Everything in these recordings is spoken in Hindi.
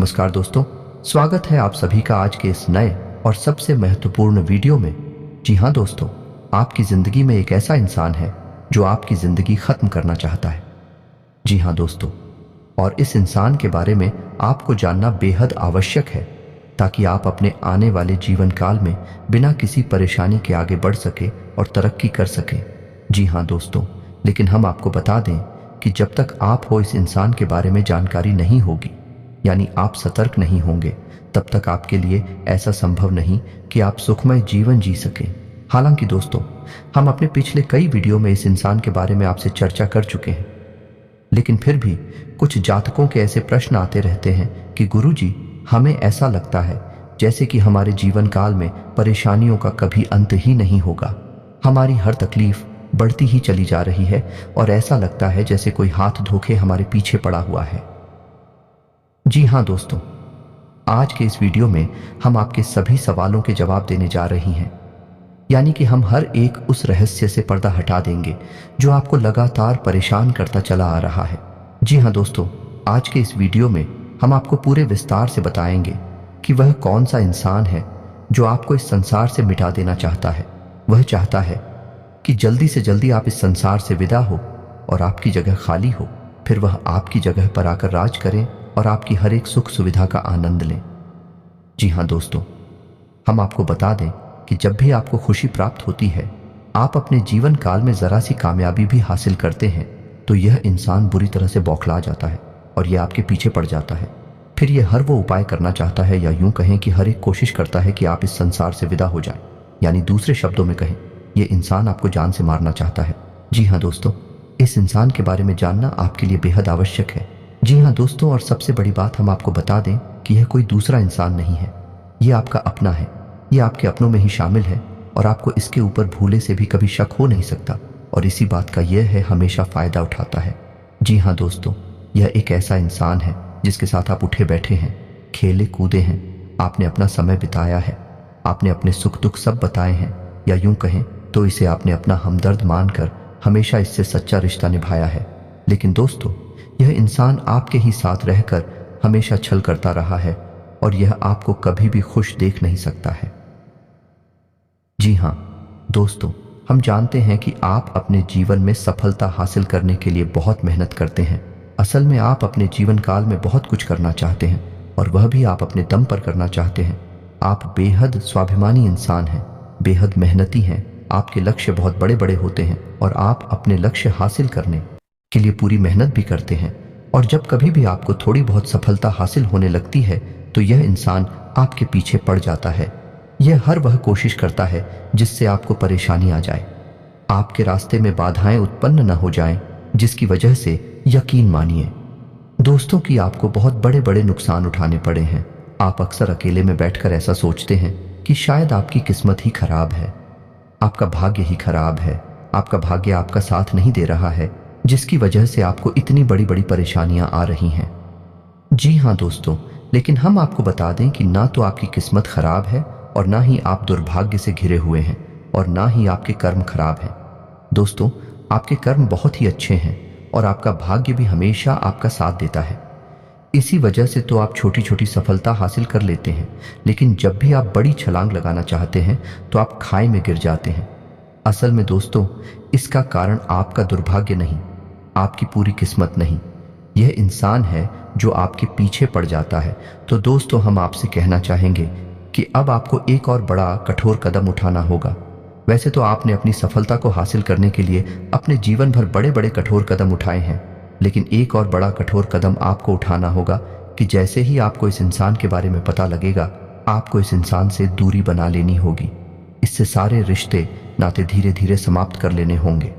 नमस्कार दोस्तों, स्वागत है आप सभी का आज के इस नए और सबसे महत्वपूर्ण वीडियो में। जी हाँ दोस्तों, आपकी ज़िंदगी में एक ऐसा इंसान है जो आपकी ज़िंदगी ख़त्म करना चाहता है। जी हाँ दोस्तों, और इस इंसान के बारे में आपको जानना बेहद आवश्यक है ताकि आप अपने आने वाले जीवन काल में बिना किसी परेशानी के आगे बढ़ सके और तरक्की कर सके। जी हाँ दोस्तों, लेकिन हम आपको बता दें कि जब तक आप हो इस इंसान के बारे में जानकारी नहीं होगी, यानी आप सतर्क नहीं होंगे, तब तक आपके लिए ऐसा संभव नहीं कि आप सुखमय जीवन जी सकें। हालांकि दोस्तों, हम अपने पिछले कई वीडियो में इस इंसान के बारे में आपसे चर्चा कर चुके हैं, लेकिन फिर भी कुछ जातकों के ऐसे प्रश्न आते रहते हैं कि गुरुजी, हमें ऐसा लगता है जैसे कि हमारे जीवन काल में परेशानियों का कभी अंत ही नहीं होगा। हमारी हर तकलीफ बढ़ती ही चली जा रही है और ऐसा लगता है जैसे कोई हाथ धोखे हमारे पीछे पड़ा हुआ है। जी हाँ दोस्तों, आज के इस वीडियो में हम आपके सभी सवालों के जवाब देने जा रही हैं, यानी कि हम हर एक उस रहस्य से पर्दा हटा देंगे जो आपको लगातार परेशान करता चला आ रहा है। जी हाँ दोस्तों, आज के इस वीडियो में हम आपको पूरे विस्तार से बताएंगे कि वह कौन सा इंसान है जो आपको इस संसार से मिटा देना चाहता है। वह चाहता है कि जल्दी से जल्दी आप इस संसार से विदा हो और आपकी जगह खाली हो, फिर वह आपकी जगह पर आकर राज करें और आपकी हर एक सुख सुविधा का आनंद लें। जी हाँ दोस्तों, हम आपको बता दें कि जब भी आपको खुशी प्राप्त होती है, आप अपने जीवन काल में ज़रा सी कामयाबी भी हासिल करते हैं, तो यह इंसान बुरी तरह से बौखला जाता है और यह आपके पीछे पड़ जाता है। फिर यह हर वो उपाय करना चाहता है, या यूं कहें कि हर एक कोशिश करता है कि आप इस संसार से विदा हो जाएं। यानी दूसरे शब्दों में कहें, यह इंसान आपको जान से मारना चाहता है। जी हाँ दोस्तों, इस इंसान के बारे में जानना आपके लिए बेहद आवश्यक है। जी हाँ दोस्तों, और सबसे बड़ी बात हम आपको बता दें कि यह कोई दूसरा इंसान नहीं है, यह आपका अपना है। यह आपके अपनों में ही शामिल है और आपको इसके ऊपर भूले से भी कभी शक हो नहीं सकता, और इसी बात का यह है हमेशा फ़ायदा उठाता है। जी हाँ दोस्तों, यह एक ऐसा इंसान है जिसके साथ आप उठे बैठे हैं, खेले कूदे हैं, आपने अपना समय बिताया है, आपने अपने सुख दुख सब बताए हैं, या यूं कहें तो इसे आपने अपना हमदर्द मानकर हमेशा इससे सच्चा रिश्ता निभाया है। लेकिन दोस्तों, यह इंसान आपके ही साथ रहकर हमेशा छल करता रहा है और यह आपको कभी भी खुश देख नहीं सकता है। जी हाँ दोस्तों, हम जानते हैं कि आप अपने जीवन में सफलता हासिल करने के लिए बहुत मेहनत करते हैं। असल में आप अपने जीवन काल में बहुत कुछ करना चाहते हैं, और वह भी आप अपने दम पर करना चाहते हैं। आप बेहद स्वाभिमानी इंसान हैं, बेहद मेहनती हैं, आपके लक्ष्य बहुत बड़े बड़े होते हैं और आप अपने लक्ष्य हासिल करने के लिए पूरी मेहनत भी करते हैं। और जब कभी भी आपको थोड़ी बहुत सफलता हासिल होने लगती है, तो यह इंसान आपके पीछे पड़ जाता है। यह हर वह कोशिश करता है जिससे आपको परेशानी आ जाए, आपके रास्ते में बाधाएं उत्पन्न न हो जाएं, जिसकी वजह से यकीन मानिए दोस्तों कि आपको बहुत बड़े बड़े नुकसान उठाने पड़े हैं। आप अक्सर अकेले में बैठकर ऐसा सोचते हैं कि शायद आपकी किस्मत ही खराब है, आपका भाग्य ही खराब है, आपका भाग्य आपका साथ नहीं दे रहा है, जिसकी वजह से आपको इतनी बड़ी बड़ी परेशानियां आ रही हैं। जी हाँ दोस्तों, लेकिन हम आपको बता दें कि ना तो आपकी किस्मत खराब है और ना ही आप दुर्भाग्य से घिरे हुए हैं, और ना ही आपके कर्म खराब हैं। दोस्तों, आपके कर्म बहुत ही अच्छे हैं और आपका भाग्य भी हमेशा आपका साथ देता है। इसी वजह से तो आप छोटी छोटी सफलता हासिल कर लेते हैं, लेकिन जब भी आप बड़ी छलांग लगाना चाहते हैं तो आप खाई में गिर जाते हैं। असल में दोस्तों, इसका कारण आपका दुर्भाग्य नहीं, आपकी पूरी किस्मत नहीं, यह इंसान है जो आपके पीछे पड़ जाता है। तो दोस्तों, हम आपसे कहना चाहेंगे कि अब आपको एक और बड़ा कठोर कदम उठाना होगा। वैसे तो आपने अपनी सफलता को हासिल करने के लिए अपने जीवन भर बड़े बड़े कठोर कदम उठाए हैं, लेकिन एक और बड़ा कठोर कदम आपको उठाना होगा कि जैसे ही आपको इस इंसान के बारे में पता लगेगा, आपको इस इंसान से दूरी बना लेनी होगी। इससे सारे रिश्ते नाते धीरे धीरे समाप्त कर लेने होंगे,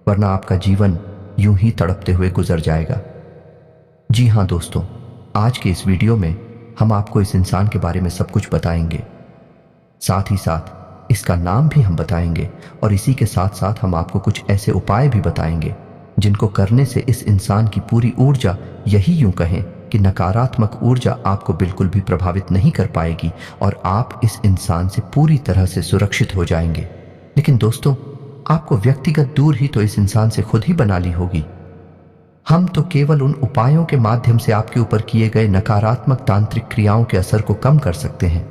वरना आपका जीवन यूं ही तड़पते हुए गुजर जाएगा। जी हाँ दोस्तों, आज के इस वीडियो में हम आपको इस इंसान के बारे में सब कुछ बताएंगे, साथ ही साथ इसका नाम भी हम बताएंगे, और इसी के साथ साथ हम आपको कुछ ऐसे उपाय भी बताएंगे जिनको करने से इस इंसान की पूरी ऊर्जा, यही यूं कहें कि नकारात्मक ऊर्जा, आपको बिल्कुल भी प्रभावित नहीं कर पाएगी और आप इस इंसान से पूरी तरह से सुरक्षित हो जाएंगे। लेकिन दोस्तों, आपको व्यक्तिगत दूर ही तो इस इंसान से खुद ही बना ली होगी। हम तो केवल उन उपायों के माध्यम से आपके ऊपर किए गए नकारात्मक तांत्रिक क्रियाओं के असर को कम कर सकते हैं,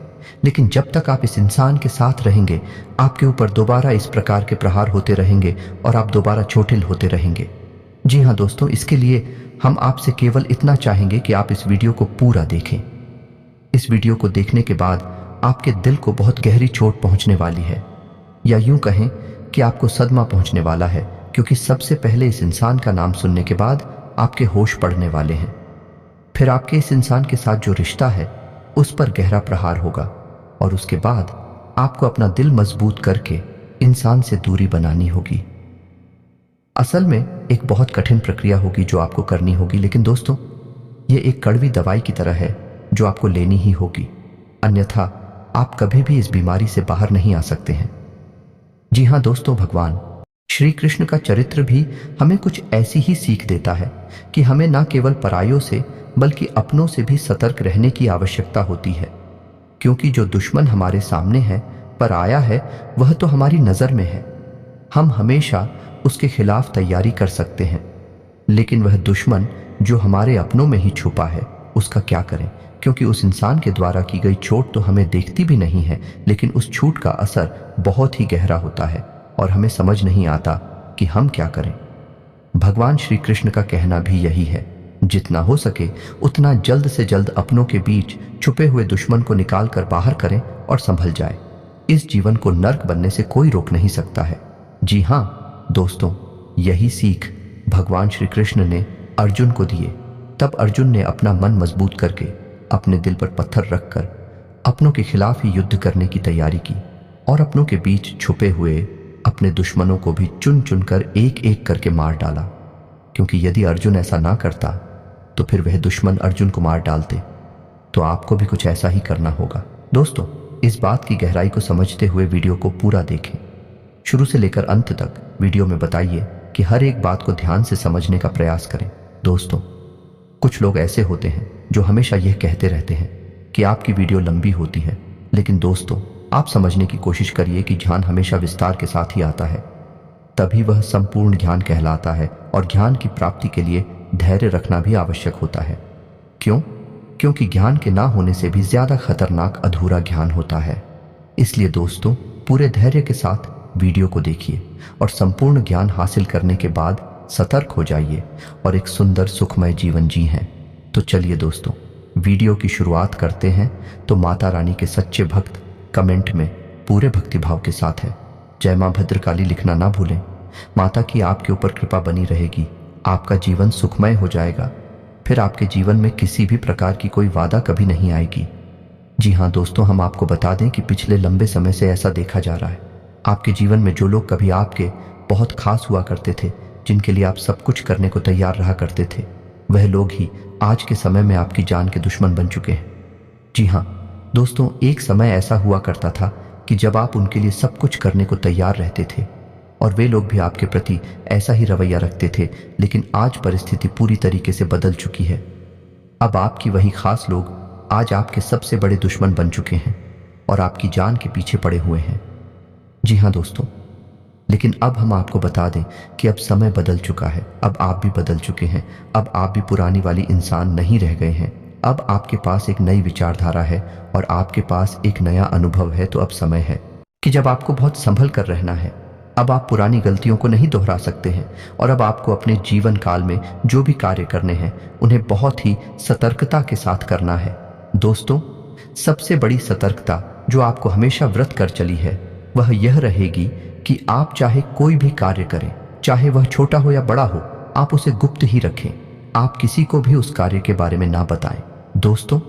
लेकिन जब तक आप इस इंसान के साथ रहेंगे, आपके ऊपर दोबारा इस प्रकार के प्रहार होते रहेंगे और आप दोबारा चोटिल होते रहेंगे। जी हाँ दोस्तों, इसके लिए हम आपसे केवल इतना चाहेंगे कि आप इस वीडियो को पूरा देखें। इस वीडियो को देखने के बाद आपके दिल को बहुत गहरी चोट पहुंचने वाली है, या यूं कहें कि आपको सदमा पहुंचने वाला है, क्योंकि सबसे पहले इस इंसान का नाम सुनने के बाद आपके होश पड़ने वाले हैं। फिर आपके इस इंसान के साथ जो रिश्ता है उस पर गहरा प्रहार होगा, और उसके बाद आपको अपना दिल मजबूत करके इंसान से दूरी बनानी होगी। असल में एक बहुत कठिन प्रक्रिया होगी जो आपको करनी होगी, लेकिन दोस्तों ये एक कड़वी दवाई की तरह है जो आपको लेनी ही होगी, अन्यथा आप कभी भी इस बीमारी से बाहर नहीं आ सकते हैं। जी हाँ दोस्तों, भगवान श्री कृष्ण का चरित्र भी हमें कुछ ऐसी ही सीख देता है कि हमें न केवल परायों से बल्कि अपनों से भी सतर्क रहने की आवश्यकता होती है, क्योंकि जो दुश्मन हमारे सामने है, पराया है, वह तो हमारी नजर में है। हम हमेशा उसके खिलाफ तैयारी कर सकते हैं, लेकिन वह दुश्मन जो हमारे अपनों में ही छुपा है उसका क्या करें, क्योंकि उस इंसान के द्वारा की गई चोट तो हमें देखती भी नहीं है, लेकिन उस छूट का असर बहुत ही गहरा होता है और हमें समझ नहीं आता कि हम क्या करें। भगवान श्री कृष्ण का कहना भी यही है, जितना हो सके उतना जल्द से जल्द अपनों के बीच छुपे हुए दुश्मन को निकाल कर बाहर करें और संभल जाए। इस जीवन को नर्क बनने से कोई रोक नहीं सकता है। जी हाँ दोस्तों, यही सीख भगवान श्री कृष्ण ने अर्जुन को दिए। तब अर्जुन ने अपना मन मजबूत करके अपने दिल पर पत्थर रखकर अपनों के खिलाफ ही युद्ध करने की तैयारी की और अपनों के बीच छुपे हुए अपने दुश्मनों को भी चुन चुनकर एक एक करके मार डाला, क्योंकि यदि अर्जुन ऐसा ना करता तो फिर वह दुश्मन अर्जुन को मार डालते। तो आपको भी कुछ ऐसा ही करना होगा। दोस्तों, इस बात की गहराई को समझते हुए वीडियो को पूरा देखें, शुरू से लेकर अंत तक वीडियो में बताइए कि हर एक बात को ध्यान से समझने का प्रयास करें। दोस्तों, कुछ लोग ऐसे होते हैं जो हमेशा यह कहते रहते हैं कि आपकी वीडियो लंबी होती है, लेकिन दोस्तों आप समझने की कोशिश करिए कि ज्ञान हमेशा विस्तार के साथ ही आता है, तभी वह संपूर्ण ज्ञान कहलाता है। और ज्ञान की प्राप्ति के लिए धैर्य रखना भी आवश्यक होता है। क्यों? क्योंकि ज्ञान के ना होने से भी ज्यादा खतरनाक अधूरा ज्ञान होता है। इसलिए दोस्तों, पूरे धैर्य के साथ वीडियो को देखिए और संपूर्ण ज्ञान हासिल करने के बाद सतर्क हो जाइए और एक सुंदर सुखमय जीवन जी हैं। तो चलिए दोस्तों, वीडियो की शुरुआत करते हैं। तो माता रानी के सच्चे भक्त कमेंट में पूरे भक्तिभाव के साथ है जय मां भद्रकाली लिखना ना भूलें। माता की आपके ऊपर कृपा बनी रहेगी, आपका जीवन सुखमय हो जाएगा, फिर आपके जीवन में किसी भी प्रकार की कोई बाधा कभी नहीं आएगी। जी हाँ दोस्तों, हम आपको बता दें कि पिछले लंबे समय से ऐसा देखा जा रहा है, आपके जीवन में जो लोग कभी आपके बहुत खास हुआ करते थे, जिनके लिए आप सब कुछ करने को तैयार रहा करते थे, वह लोग ही आज के समय में आपकी जान के दुश्मन बन चुके हैं। जी हाँ दोस्तों, एक समय ऐसा हुआ करता था कि जब आप उनके लिए सब कुछ करने को तैयार रहते थे और वे लोग भी आपके प्रति ऐसा ही रवैया रखते थे, लेकिन आज परिस्थिति पूरी तरीके से बदल चुकी है। अब आपकी वही खास लोग आज आपके सबसे बड़े दुश्मन बन चुके हैं और आपकी जान के पीछे पड़े हुए हैं। जी हाँ दोस्तों, लेकिन अब हम आपको बता दें कि अब समय बदल चुका है, अब आप भी बदल चुके हैं, अब आप भी पुरानी वाली इंसान नहीं रह गए हैं। अब आपके पास एक नई विचारधारा है और आपके पास एक नया अनुभव है। तो अब समय है कि जब आपको बहुत संभल कर रहना है। अब आप पुरानी गलतियों को नहीं दोहरा सकते हैं और अब आपको अपने जीवन काल में जो भी कार्य करने हैं उन्हें बहुत ही सतर्कता के साथ करना है। दोस्तों, सबसे बड़ी सतर्कता जो आपको हमेशा व्रत कर चली है वह यह रहेगी कि आप चाहे कोई भी कार्य करें, चाहे वह छोटा हो या बड़ा हो, आप उसे गुप्त ही रखें। आप किसी को भी उस कार्य के बारे में ना बताएं। दोस्तों,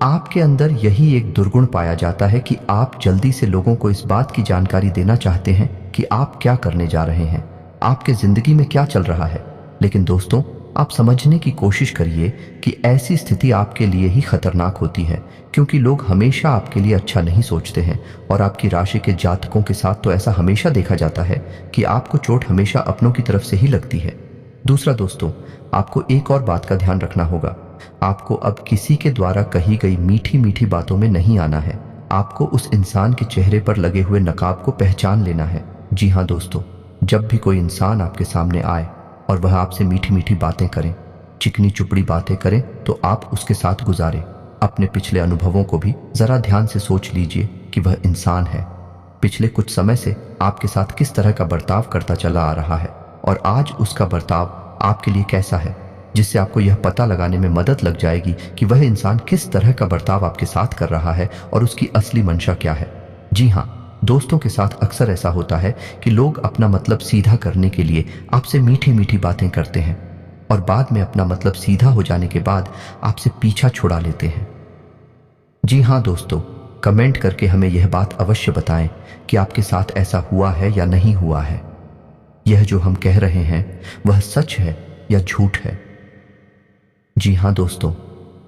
आपके अंदर यही एक दुर्गुण पाया जाता है कि आप जल्दी से लोगों को इस बात की जानकारी देना चाहते हैं कि आप क्या करने जा रहे हैं, आपके जिंदगी में क्या चल रहा है। लेकिन दोस्तों, आप समझने की कोशिश करिए कि ऐसी स्थिति आपके लिए ही खतरनाक होती है, क्योंकि लोग हमेशा आपके लिए अच्छा नहीं सोचते हैं और आपकी राशि के जातकों के साथ तो ऐसा हमेशा देखा जाता है कि आपको चोट हमेशा अपनों की तरफ से ही लगती है। दूसरा दोस्तों, आपको एक और बात का ध्यान रखना होगा, आपको अब किसी के द्वारा कही गई मीठी मीठी बातों में नहीं आना है। आपको उस इंसान के चेहरे पर लगे हुए नकाब को पहचान लेना है। जी हाँ दोस्तों, जब भी कोई इंसान आपके सामने आए और वह आपसे मीठी मीठी बातें करें, चिकनी चुपड़ी बातें करें, तो आप उसके साथ गुजारें। अपने पिछले अनुभवों को भी जरा ध्यान से सोच लीजिए कि वह इंसान है, पिछले कुछ समय से आपके साथ किस तरह का बर्ताव करता चला आ रहा है और आज उसका बर्ताव आपके लिए कैसा है, जिससे आपको यह पता लगाने में मदद लग जाएगी कि वह इंसान किस तरह का बर्ताव आपके साथ कर रहा है और उसकी असली मंशा क्या है। जी हाँ दोस्तों के साथ अक्सर ऐसा होता है कि लोग अपना मतलब सीधा करने के लिए आपसे मीठी मीठी बातें करते हैं और बाद में अपना मतलब सीधा हो जाने के बाद आपसे पीछा छुड़ा लेते हैं। जी हाँ दोस्तों, कमेंट करके हमें यह बात अवश्य बताएं कि आपके साथ ऐसा हुआ है या नहीं हुआ है। यह जो हम कह रहे हैं वह सच है या झूठ है। जी हाँ दोस्तों,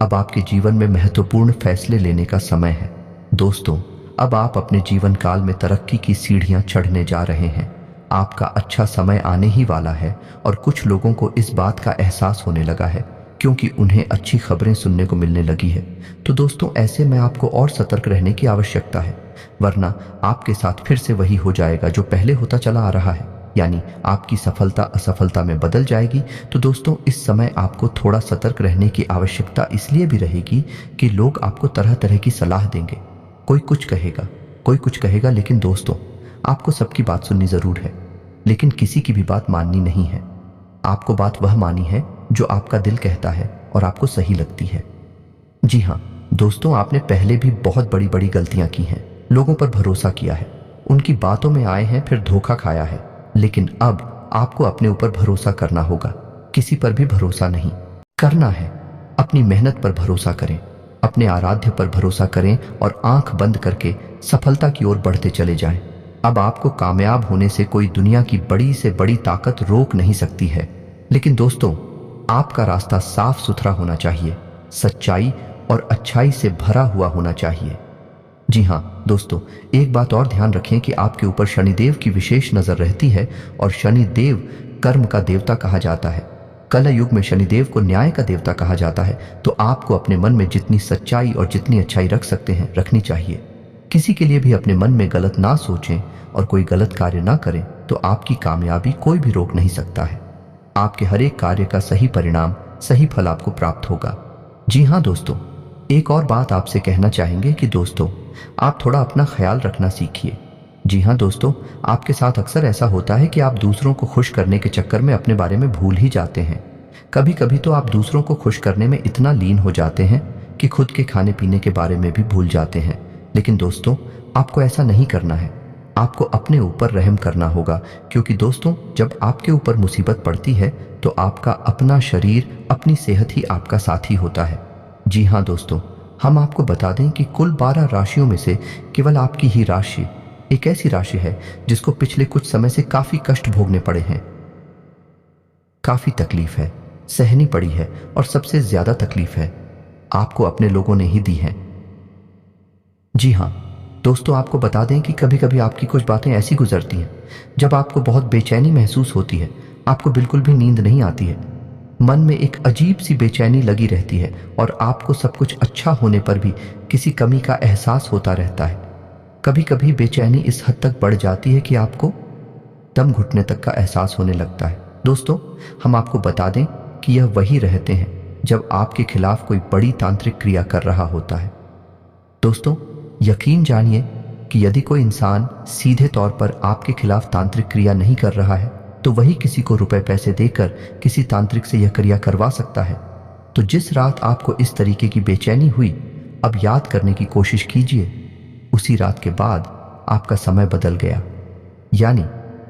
अब आपके जीवन में महत्वपूर्ण फैसले लेने का समय है। दोस्तों, अब आप अपने जीवन काल में तरक्की की सीढ़ियां चढ़ने जा रहे हैं। आपका अच्छा समय आने ही वाला है और कुछ लोगों को इस बात का एहसास होने लगा है क्योंकि उन्हें अच्छी खबरें सुनने को मिलने लगी है। तो दोस्तों, ऐसे में आपको और सतर्क रहने की आवश्यकता है, वरना आपके साथ फिर से वही हो जाएगा जो पहले होता चला आ रहा है, यानी आपकी सफलता असफलता में बदल जाएगी। तो दोस्तों, इस समय आपको थोड़ा सतर्क रहने की आवश्यकता इसलिए भी रहेगी कि लोग आपको तरह तरह की सलाह देंगे। कोई कुछ कहेगा, लेकिन दोस्तों, आपको सबकी बात सुननी जरूर है, लेकिन किसी की भी बात माननी नहीं है। आपको बात वह मानी है जो आपका दिल कहता है और आपको सही लगती है। जी हाँ दोस्तों, आपने पहले भी बहुत बड़ी बड़ी गलतियां की हैं, लोगों पर भरोसा किया है, उनकी बातों में आए हैं, फिर धोखा खाया है। लेकिन अब आपको अपने ऊपर भरोसा करना होगा। किसी पर भी भरोसा नहीं करना है। अपनी मेहनत पर भरोसा करें, अपने आराध्य पर भरोसा करें और आंख बंद करके सफलता की ओर बढ़ते चले जाएं। अब आपको कामयाब होने से कोई दुनिया की बड़ी से बड़ी ताकत रोक नहीं सकती है। लेकिन दोस्तों, आपका रास्ता साफ सुथरा होना चाहिए, सच्चाई और अच्छाई से भरा हुआ होना चाहिए। जी हाँ दोस्तों, एक बात और ध्यान रखें कि आपके ऊपर शनिदेव की विशेष नजर रहती है और शनिदेव कर्म का देवता कहा जाता है। कल युग में शनिदेव को न्याय का देवता कहा जाता है। तो आपको अपने मन में जितनी सच्चाई और जितनी अच्छाई रख सकते हैं रखनी चाहिए। किसी के लिए भी अपने मन में गलत ना सोचें और कोई गलत कार्य ना करें, तो आपकी कामयाबी कोई भी रोक नहीं सकता है। आपके हर एक कार्य का सही परिणाम, सही फल आपको प्राप्त होगा। जी हाँ दोस्तों, एक और बात आपसे कहना चाहेंगे कि दोस्तों, आप थोड़ा अपना ख्याल रखना सीखिए। जी हाँ दोस्तों, आपके साथ अक्सर ऐसा होता है कि आप दूसरों को खुश करने के चक्कर में अपने बारे में भूल ही जाते हैं। कभी कभी तो आप दूसरों को खुश करने में इतना लीन हो जाते हैं कि खुद के खाने पीने के बारे में भी भूल जाते हैं। लेकिन दोस्तों, आपको ऐसा नहीं करना है। आपको अपने ऊपर रहम करना होगा, क्योंकि दोस्तों, जब आपके ऊपर मुसीबत पड़ती है तो आपका अपना शरीर, अपनी सेहत ही आपका साथी होता है। जी हाँ दोस्तों, हम आपको बता दें कि कुल 12 राशियों में से केवल आपकी ही राशि एक ऐसी राशि है जिसको पिछले कुछ समय से काफी कष्ट भोगने पड़े हैं, काफी तकलीफ है, सहनी पड़ी है और सबसे ज्यादा तकलीफ है आपको अपने लोगों ने ही दी है। जी हाँ दोस्तों, आपको बता दें कि कभी कभी आपकी कुछ बातें ऐसी गुजरती हैं जब आपको बहुत बेचैनी महसूस होती है, आपको बिल्कुल भी नींद नहीं आती है, मन में एक अजीब सी बेचैनी लगी रहती है और आपको सब कुछ अच्छा होने पर भी किसी कमी का एहसास होता रहता है। कभी कभी बेचैनी इस हद तक बढ़ जाती है कि आपको दम घुटने तक का एहसास होने लगता है। दोस्तों, हम आपको बता दें कि यह वही रहते हैं जब आपके खिलाफ कोई बड़ी तांत्रिक क्रिया कर रहा होता है। दोस्तों, यकीन जानिए कि यदि कोई इंसान सीधे तौर पर आपके खिलाफ तांत्रिक क्रिया नहीं कर रहा है तो वही किसी को रुपए पैसे देकर किसी तांत्रिक से यह क्रिया करवा सकता है। तो जिस रात आपको इस तरीके की बेचैनी हुई, अब याद करने की कोशिश कीजिए, उसी रात के बाद आपका समय बदल गया, यानी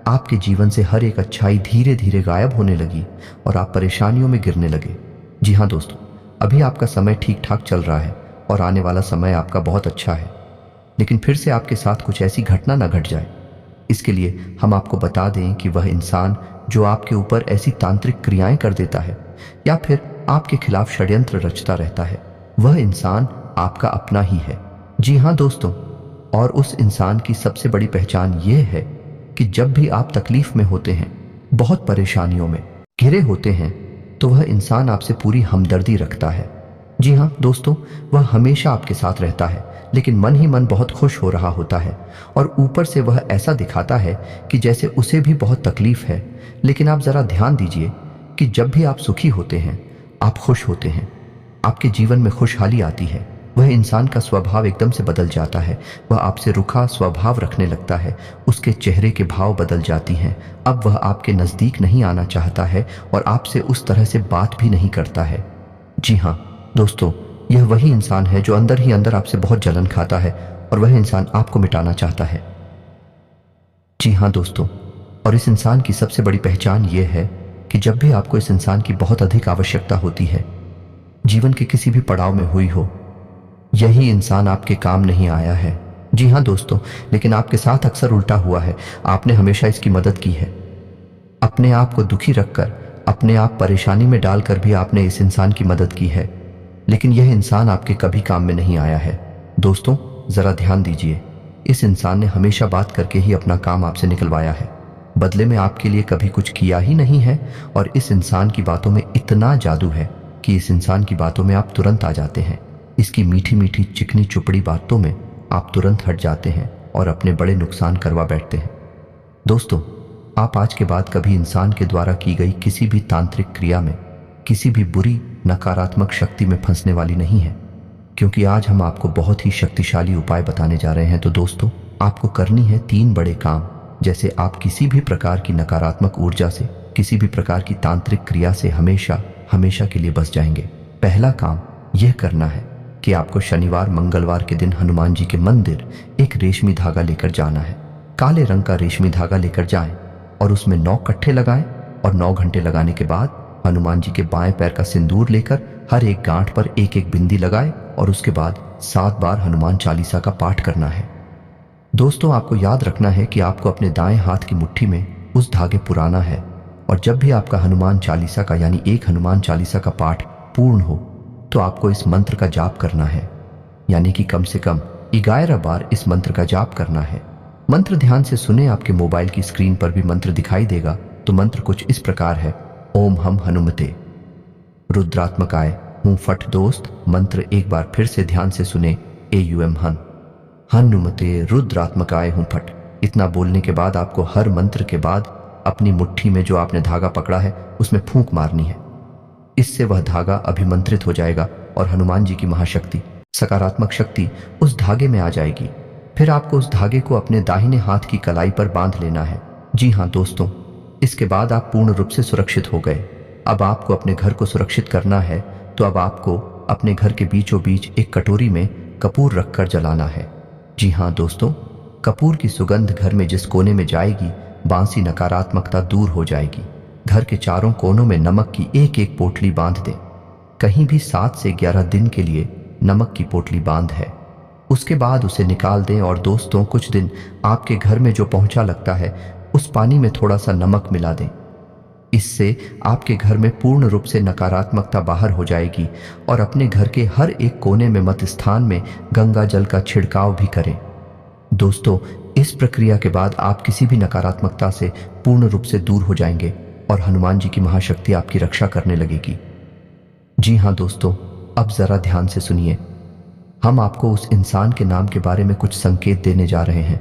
आपके जीवन से हर एक अच्छाई धीरे धीरे गायब होने लगी और आप परेशानियों में गिरने लगे। जी हाँ दोस्तों, अभी आपका समय ठीक ठाक चल रहा है और आने वाला समय आपका बहुत अच्छा है, लेकिन फिर से आपके साथ कुछ ऐसी घटना ना घट जाए, इसके लिए हम आपको बता दें कि वह इंसान जो आपके ऊपर ऐसी तांत्रिक क्रियाएं कर देता है या फिर आपके खिलाफ षड्यंत्र रचता रहता है, वह इंसान आपका अपना ही है। जी हाँ दोस्तों, और उस इंसान की सबसे बड़ी पहचान यह है कि जब भी आप तकलीफ में होते हैं, बहुत परेशानियों में घिरे होते हैं, तो वह इंसान आपसे पूरी हमदर्दी रखता है। जी हाँ दोस्तों, वह हमेशा आपके साथ रहता है, लेकिन मन ही मन बहुत खुश हो रहा होता है और ऊपर से वह ऐसा दिखाता है कि जैसे उसे भी बहुत तकलीफ है। लेकिन आप जरा ध्यान दीजिए कि जब भी आप सुखी होते हैं, आप खुश होते हैं, आपके जीवन में खुशहाली आती है, वह इंसान का स्वभाव एकदम से बदल जाता है। वह आपसे रुखा स्वभाव रखने लगता है, उसके चेहरे के भाव बदल जाती हैं। अब वह आपके नज़दीक नहीं आना चाहता है और आपसे उस तरह से बात भी नहीं करता है। जी हाँ दोस्तों, यह वही इंसान है जो अंदर ही अंदर आपसे बहुत जलन खाता है और वह इंसान आपको मिटाना चाहता है। जी हाँ दोस्तों, और इस इंसान की सबसे बड़ी पहचान यह है कि जब भी आपको इस इंसान की बहुत अधिक आवश्यकता होती है, जीवन के किसी भी पड़ाव में हुई हो, यही इंसान आपके काम नहीं आया है। जी हाँ दोस्तों, लेकिन आपके साथ अक्सर उल्टा हुआ है। आपने हमेशा इसकी मदद की है। अपने आप को दुखी रखकर, अपने आप परेशानी में डालकर भी आपने इस इंसान की मदद की है, लेकिन यह इंसान आपके कभी काम में नहीं आया है। दोस्तों जरा ध्यान दीजिए, इस इंसान ने हमेशा बात करके ही अपना काम आपसे निकलवाया है। बदले में आपके लिए कभी कुछ किया ही नहीं है और इस इंसान की बातों में इतना जादू है कि इस इंसान की बातों में आप तुरंत आ जाते हैं। इसकी मीठी मीठी चिकनी चुपड़ी बातों में आप तुरंत हट जाते हैं और अपने बड़े नुकसान करवा बैठते हैं। दोस्तों, आप आज के बाद कभी इंसान के द्वारा की गई किसी भी तांत्रिक क्रिया में, किसी भी बुरी नकारात्मक शक्ति में फंसने वाली नहीं है, क्योंकि आज हम आपको बहुत ही शक्तिशाली उपाय बताने जा रहे हैं। तो दोस्तों, आपको करनी है 3 बड़े काम, जैसे आप किसी भी प्रकार की नकारात्मक ऊर्जा से, किसी भी प्रकार की तांत्रिक क्रिया से हमेशा हमेशा के लिए बच जाएंगे। पहला काम यह करना है कि आपको शनिवार मंगलवार के दिन हनुमान जी के मंदिर एक रेशमी धागा लेकर जाना है। काले रंग का रेशमी धागा लेकर जाएं और उसमें 9 कट्ठे लगाएं और 9 घंटे लगाने के बाद हनुमान जी के बाएं पैर का सिंदूर लेकर हर एक गांठ पर एक एक बिंदी लगाएं और उसके बाद 7 बार हनुमान चालीसा का पाठ करना है। दोस्तों, आपको याद रखना है कि आपको अपने दाएं हाथ की मुट्ठी में उस धागे पुराना है और जब भी आपका हनुमान चालीसा का यानी एक हनुमान चालीसा का पाठ पूर्ण हो तो आपको इस मंत्र का जाप करना है, यानी कि कम से कम 11 बार इस मंत्र का जाप करना है। मंत्र ध्यान से सुने, आपके मोबाइल की स्क्रीन पर भी मंत्र दिखाई देगा। तो मंत्र कुछ इस प्रकार है, ओम हम हनुमते रुद्रात्मकाय हूं फट। दोस्त, मंत्र एक बार फिर से ध्यान से सुने, AUM हनुमते रुद्रात्मकाय हूं फट। इतना बोलने के बाद आपको हर मंत्र के बाद अपनी मुट्ठी में जो आपने धागा पकड़ा है उसमें फूंक मारनी है। इससे वह धागा अभिमंत्रित हो जाएगा और हनुमान जी की महाशक्ति, सकारात्मक शक्ति उस धागे में आ जाएगी। फिर आपको उस धागे को अपने दाहिने हाथ की कलाई पर बांध लेना है। जी हाँ दोस्तों, इसके बाद आप पूर्ण रूप से सुरक्षित हो गए। अब आपको अपने घर को सुरक्षित करना है, तो अब आपको अपने घर के बीचों बीच एक कटोरी में कपूर रखकर जलाना है। जी हाँ दोस्तों, कपूर की सुगंध घर में जिस कोने में जाएगी, बांसी नकारात्मकता दूर हो जाएगी। घर के चारों कोनों में नमक की एक एक पोटली बांध दें। कहीं भी 7 से 11 दिन के लिए नमक की पोटली बांध है। उसके बाद उसे निकाल दें और दोस्तों, कुछ दिन आपके घर में जो पोंछा लगता है उस पानी में थोड़ा सा नमक मिला दें। इससे आपके घर में पूर्ण रूप से नकारात्मकता बाहर हो जाएगी और अपने घर के हर एक कोने में मत स्थान में गंगा जल का छिड़काव भी करें। दोस्तों, इस प्रक्रिया के बाद आप किसी भी नकारात्मकता से पूर्ण रूप से दूर हो जाएंगे और हनुमान जी की महाशक्ति आपकी रक्षा करने लगेगी। जी हाँ दोस्तों, अब जरा ध्यान से सुनिए। हम आपको उस इंसान के नाम के बारे में कुछ संकेत देने जा रहे हैं,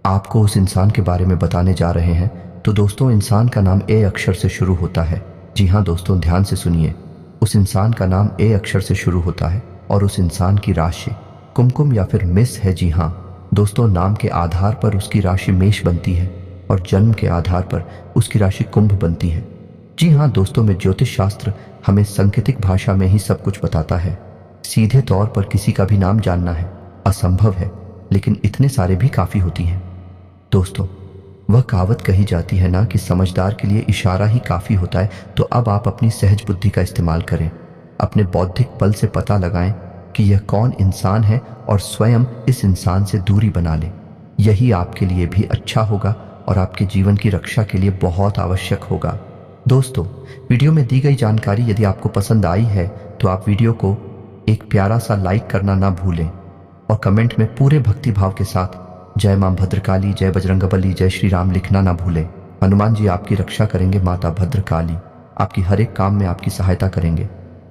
आपको उस इंसान के बारे में बताने जा रहे हैं। तो दोस्तों, इंसान का नाम A अक्षर से शुरू होता है। जी हाँ दोस्तों, ध्यान से सुनिए। उस इंसान का नाम A अक्षर से शुरू होता है और उस इंसान की राशि कुमकुम या फिर मिस है। जी हाँ दोस्तों, नाम के आधार पर उसकी राशि मेष बनती है और जन्म के आधार पर उसकी राशि कुंभ बनती है। जी हाँ दोस्तों, में ज्योतिष शास्त्र हमें सांकेतिक भाषा में ही सब कुछ बताता है। सीधे तौर पर किसी का भी नाम जानना है असंभव है, लेकिन इतने सारे भी काफ़ी होती हैं। दोस्तों, वह कहावत कही जाती है ना कि समझदार के लिए इशारा ही काफ़ी होता है। तो अब आप अपनी सहज बुद्धि का इस्तेमाल करें, अपने बौद्धिक बल से पता लगाएं कि यह कौन इंसान है और स्वयं इस इंसान से दूरी बना लें। यही आपके लिए भी अच्छा होगा और आपके जीवन की रक्षा के लिए बहुत आवश्यक होगा। दोस्तों, वीडियो में दी गई जानकारी यदि आपको पसंद आई है तो आप वीडियो को एक प्यारा सा लाइक करना ना भूलें और कमेंट में पूरे भक्ति भाव के साथ जय मां भद्रकाली, जय बजरंगबली, जय श्री राम लिखना ना भूलें। हनुमान जी आपकी रक्षा करेंगे, माता भद्रकाली आपकी हर एक काम में आपकी सहायता करेंगे।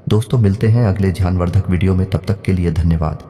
दोस्तों, मिलते हैं अगले ज्ञानवर्धक वीडियो में, तब तक के लिए धन्यवाद।